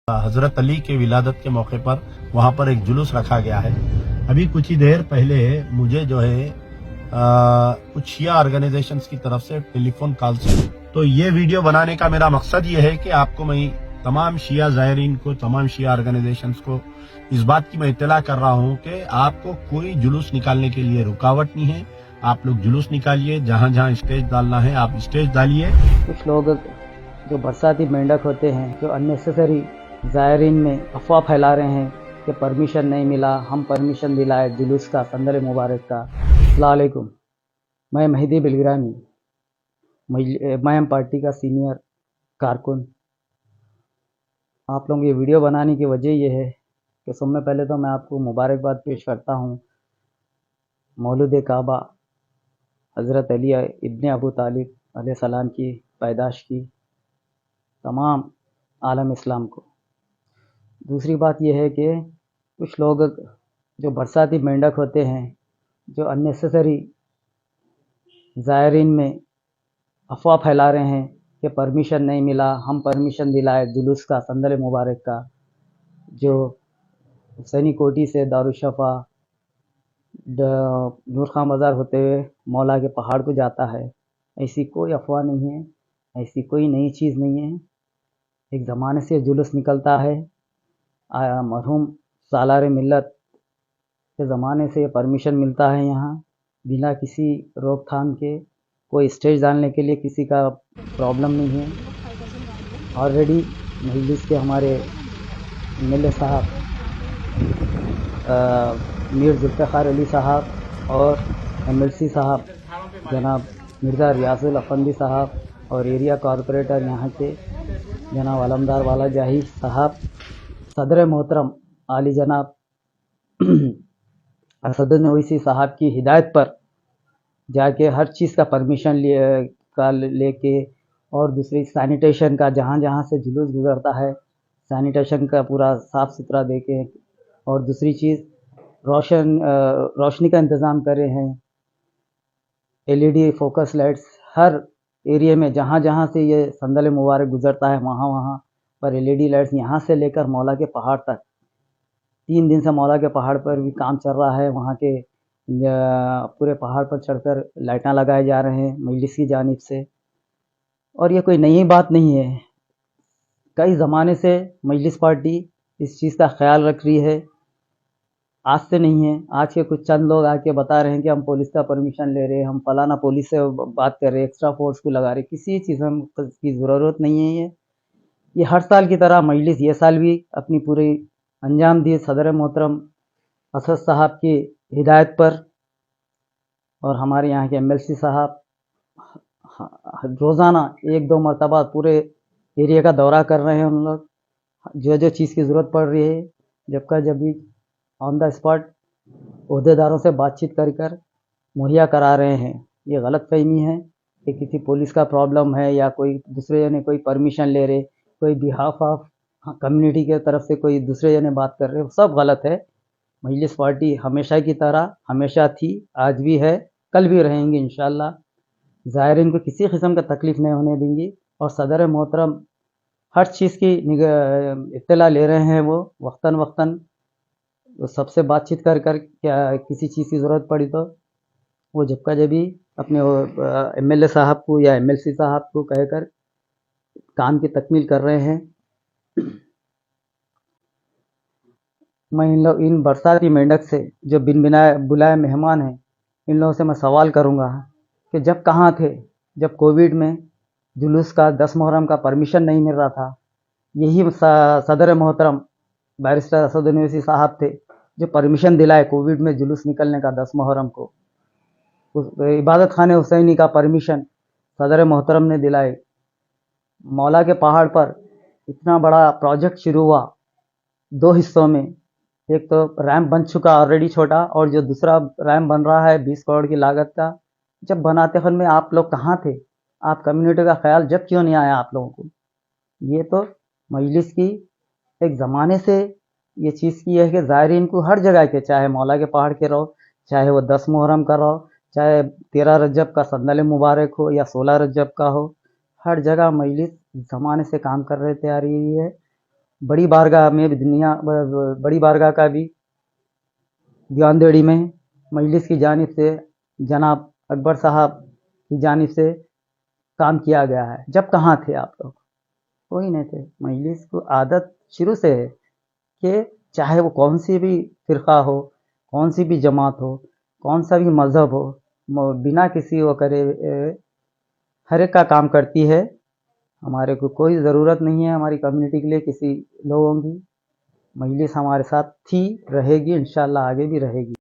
हजरत अली के विलादत के मौके पर वहां पर एक जुलूस रखा गया है। अभी कुछ ही देर पहले मुझे जो है कुछ शिया ऑर्गेनाइजेशंस की तरफ से टेलीफोन कॉल से, तो ये वीडियो बनाने का मेरा मकसद ये है कि आपको मैं तमाम शिया ज़ायरीन को, तमाम शिया ऑर्गेनाइजेशंस को इस बात की मैं इत्तला कर रहा हूँ कि आपको कोई जुलूस निकालने के लिए रुकावट नहीं है। आप लोग जुलूस निकालिए, जहां जहां स्टेज डालना है आप स्टेज डालिए। कुछ लोग जो बरसाती मेंढक होते हैं, जो अननेसेसरी ज़ायरीन में अफवाह फैला रहे हैं कि परमिशन नहीं मिला, हम परमिशन दिलाए जुलूस का, संदल मुबारक का। अस्सलाम वालेकुम, मैं मेहदी बिलग्रामी, मैं पार्टी का सीनियर कारकुन। आप लोगों की वीडियो बनाने की वजह यह है कि सबसे पहले तो मैं आपको मुबारकबाद पेश करता हूँ मौलूद काबा हज़रत अली इब्न अबू तालिब अलैहिस्सलाम की पैदाश की तमाम आलम इस्लाम को। दूसरी बात यह है कि कुछ लोग जो बरसाती मेंढक होते हैं, जो अननेसेसरी ज़ायरीन में अफवाह फैला रहे हैं कि परमिशन नहीं मिला, हम परमिशन दिलाए जुलूस का, संदल मुबारक का, जो हुसैनी कोठी से दारुशफ़ा नूर खां बाज़ार होते हुए मौला के पहाड़ को जाता है। ऐसी कोई अफवाह नहीं है, ऐसी कोई नई चीज़ नहीं है। एक ज़माने से जुलूस निकलता है। मरहूम सालार मिल्लत के ज़माने से परमिशन मिलता है यहाँ, बिना किसी रोकथाम के। कोई स्टेज डालने के लिए किसी का प्रॉब्लम नहीं है। ऑलरेडी मजलिस के हमारे एमएलए साहब मीर जुल्फ़िकार अली साहब और एमएलसी साहब जनाब मिर्ज़ा रियाजुल अफंदी साहब और एरिया कॉरपोरेटर यहाँ के जनाब अलमदार वाला जाही साहब, सदर मोहतरम आली जनाब असदुद्दीन ओवैसी साहब की हिदायत पर जाके हर चीज़ का परमिशन लेके और दूसरी सैनिटेशन का, जहाँ जहाँ से जुलूस गुजरता है सैनिटेशन का पूरा साफ़ सुथरा देके, और दूसरी चीज़ रोशनी का इंतज़ाम करे हैं। एलईडी फोकस लाइट्स हर एरिया में, जहाँ जहाँ से ये संदल मुबारक गुजरता है वहाँ वहाँ पर एलईडी लाइट्स, यहाँ से लेकर मौला के पहाड़ तक। 3 दिन से मौला के पहाड़ पर भी काम चल रहा है। वहाँ के पूरे पहाड़ पर चढ़कर लाइटें लगाए जा रहे हैं मजलिस की जानिब से। और ये कोई नई बात नहीं है, कई ज़माने से मजलिस पार्टी इस चीज़ का ख्याल रख रही है। आज से नहीं है, आज के कुछ चंद लोग आके बता रहे हैं कि हम पुलिस का परमिशन ले रहे हैं, हम फलाना पुलिस से बात कर रहे हैं, एक्स्ट्रा फोर्स को लगा रहे हैं। किसी चीज़ की ज़रूरत नहीं है। ये हर साल की तरह मजलिस ये साल भी अपनी पूरी अंजाम दी सदर मोहतरम असद साहब की हिदायत पर, और हमारे यहाँ के एमएलसी साहब रोज़ाना 1-2 मरतबा पूरे एरिया का दौरा कर रहे हैं। उन लोग जो जो चीज़ की ज़रूरत पड़ रही है, जब भी ऑन द स्पॉट अहदेदारों से बातचीत कर मुहैया करा रहे हैं। ये गलतफहमी है कि किसी पुलिस का प्रॉब्लम है या कोई दूसरे जने कोई परमिशन ले रहे, कोई बिहाफ ऑफ कम्युनिटी के तरफ से कोई दूसरे जने बात कर रहे, वो सब गलत है। मजलिस पार्टी हमेशा की तरह हमेशा थी, आज भी है, कल भी रहेंगी इंशाअल्लाह। ज़ायरीन को किसी किस्म का तकलीफ़ नहीं होने देंगी। और सदर मोहतरम हर चीज़ की इत्तला ले रहे हैं। वो वक्तन वक्तन सबसे बातचीत कर क्या किसी चीज़ की ज़रूरत पड़ी तो वो जब भी अपने एमएलए साहब को या एमएलसी साहब को कहकर काम की तकमील कर रहे हैं। मैं इन बरसाती मेंढक से जो बिन बिनाए बुलाए मेहमान हैं, इन लोगों से मैं सवाल करूंगा कि जब कहाँ थे, जब कोविड में जुलूस का 10 मुहर्रम का परमिशन नहीं मिल रहा था, यही सदर मोहतरम बैरिस्टर असदुद्दीन ओवैसी साहब थे जो परमिशन दिलाए कोविड में जुलूस निकलने का 10 मुहर्रम को। उस इबादत खाने हुसैनी का परमिशन सदर मोहतरम ने दिलाए। मौला के पहाड़ पर इतना बड़ा प्रोजेक्ट शुरू हुआ 2 हिस्सों में। एक तो रैम्प बन चुका ऑलरेडी छोटा, और जो दूसरा रैम्प बन रहा है 20 करोड़ की लागत का। जब बनाते वक्त में आप लोग कहाँ थे? आप कम्युनिटी का ख्याल जब क्यों नहीं आया आप लोगों को? ये तो मजलिस की एक ज़माने से ये चीज़ की है कि ज़ायरीन को हर जगह के, चाहे मौला के पहाड़ के रहो, चाहे वो 10 मुहर्रम का रहो, चाहे 13 रजब का संदल मुबारक हो या 16 रजब का हो, हर जगह मजलिस ज़माने से काम कर रहे आ रही है। बड़ी बारगाह में भी बड़ी बारगाह का भी दीवानदेड़ी में मजलिस की जानिब से जनाब अकबर साहब की जानिब से काम किया गया है। जब कहाँ थे आप लोग? कोई नहीं थे। मजलिस को आदत शुरू से है कि चाहे वो कौन सी भी फ़िरका हो, कौन सी भी जमात हो, कौन सा भी मज़हब हो, बिना किसी वो करे हर एक का काम करती है। हमारे को कोई ज़रूरत नहीं है हमारी कम्युनिटी के लिए किसी लोगों की। मजलिस हमारे साथ थी, रहेगी, इंशाअल्लाह आगे भी रहेगी।